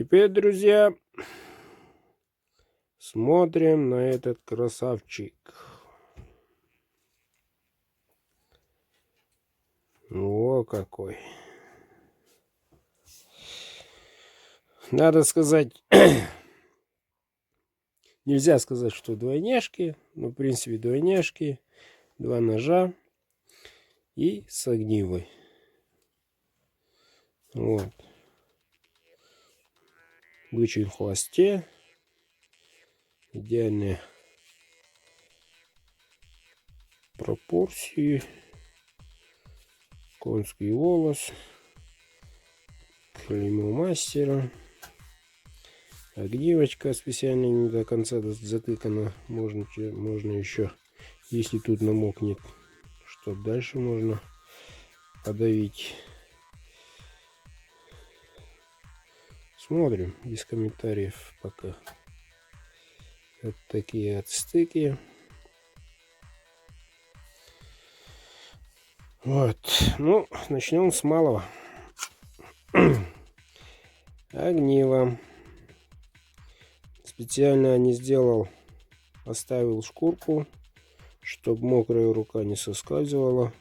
Теперь, друзья, смотрим на этот красавчик. О, какой. Надо сказать, нельзя сказать, что двойняшки, но в принципе двойняшки, два ножа и с огнивой. Вот. Бычий в хвосте. Идеальные пропорции. Конский волос. Клеймо мастера. Огнивочка специально не до конца затыкана. Можно еще, если тут намокнет, что дальше можно подавить. Смотрим без комментариев пока. Вот такие отстыки. Вот. Ну, начнем с малого. Огниво. Специально не сделал, оставил шкурку, чтобы мокрая рука не соскальзывала.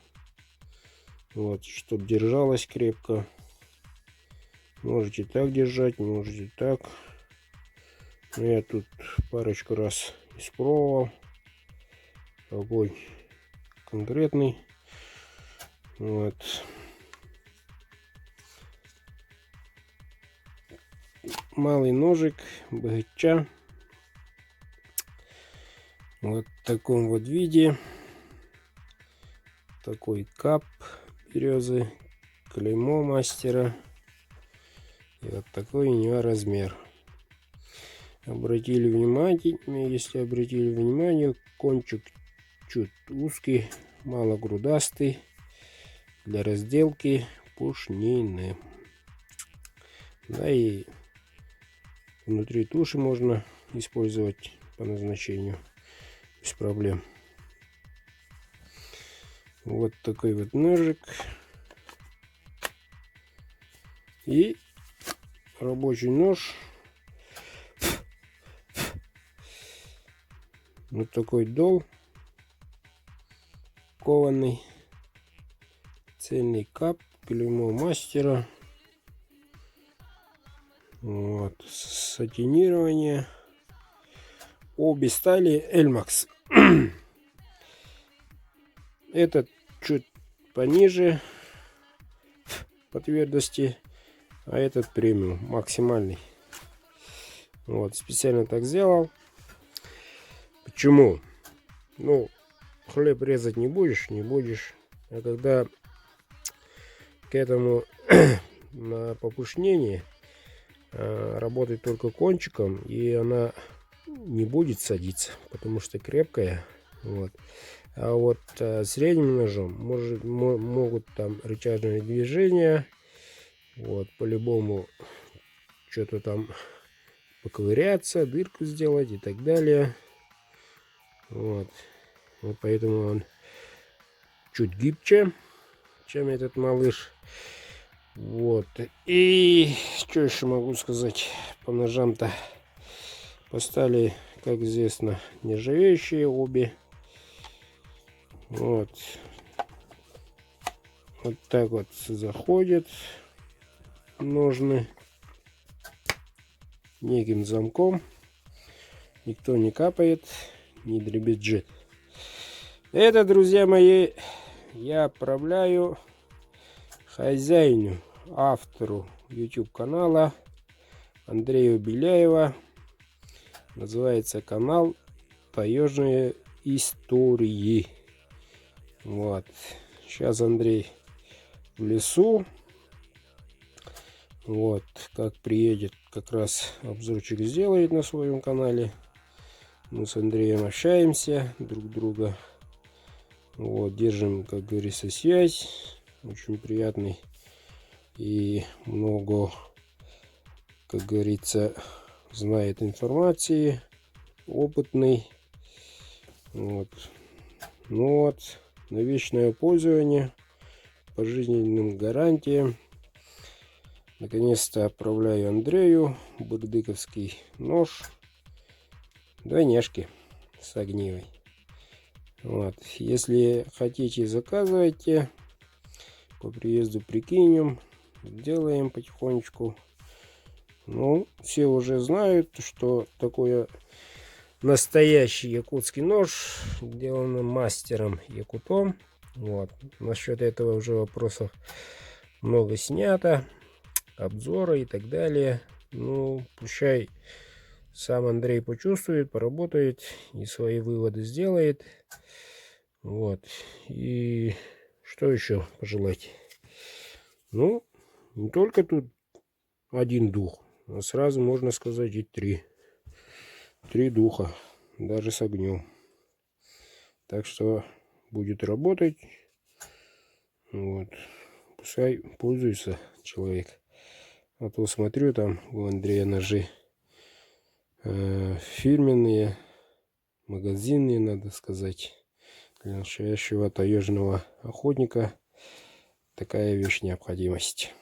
Вот, чтобы держалась крепко. Можете так держать, можете так. Но я тут парочку раз испробовал. Огонь конкретный. Вот. Малый ножик, богача. Вот в таком вот виде. Такой кап березы. Клеймо мастера. И вот такой у него размер. Обратили внимание, если обратили внимание, кончик чуть узкий, мало грудастый. Для разделки пушнины. Да и внутри туши можно использовать по назначению без проблем. Вот такой вот ножик. И рабочий нож. Вот такой дол. Кованный. Цельный кап. Клеймо мастера. Вот. Сатинирование. Обе стали Эльмакс. Этот чуть пониже по твердости, а этот премиум максимальный. Вот, специально так сделал. Почему? Ну, хлеб резать не будешь, а когда к этому на попушнении работать только кончиком, и она не будет садиться, потому что крепкая. Вот. А вот средним ножом могут там рычажные движения. Вот, по-любому что-то там поковыряться, дырку сделать и так далее. Вот. Вот поэтому он чуть гибче, чем этот малыш. Вот. И что еще могу сказать по ножам-то? Поставили, как известно, нержавеющие обе. Вот. Вот так вот заходят ножны неким замком. Никто не капает, не дребезжит. Это, друзья мои, я отправляю хозяину, автору YouTube канала Андрею Беляева. Называется канал Таежные истории. Вот. Сейчас Андрей в лесу. Вот. Как приедет, как раз обзорчик сделает на своем канале. Мы с Андреем общаемся друг друга. Вот. Держим, как говорится, связь. Очень приятный и много, как говорится, знает информации, опытный. Вот. Ну вот, на вечное пользование, по жизненным гарантиям. Наконец-то отправляю Андрею бурдыковский нож. Двойняшки с огнивой. Вот. Если хотите, заказывайте. По приезду прикинем. Делаем потихонечку. Ну, все уже знают, что такое настоящий якутский нож, сделан мастером якутом. Вот. Насчет этого уже вопросов много снято. Обзоры и так далее. Ну, пущай сам Андрей почувствует, поработает и свои выводы сделает. Вот. И что еще пожелать? Ну, не только тут один дух, а сразу можно сказать и три. Три духа, даже с огнем. Так что будет работать. Вот. Пускай пользуется человек. А то смотрю, там у Андрея ножи фирменные, магазинные, надо сказать. Для настоящего таежного охотника такая вещь необходимость.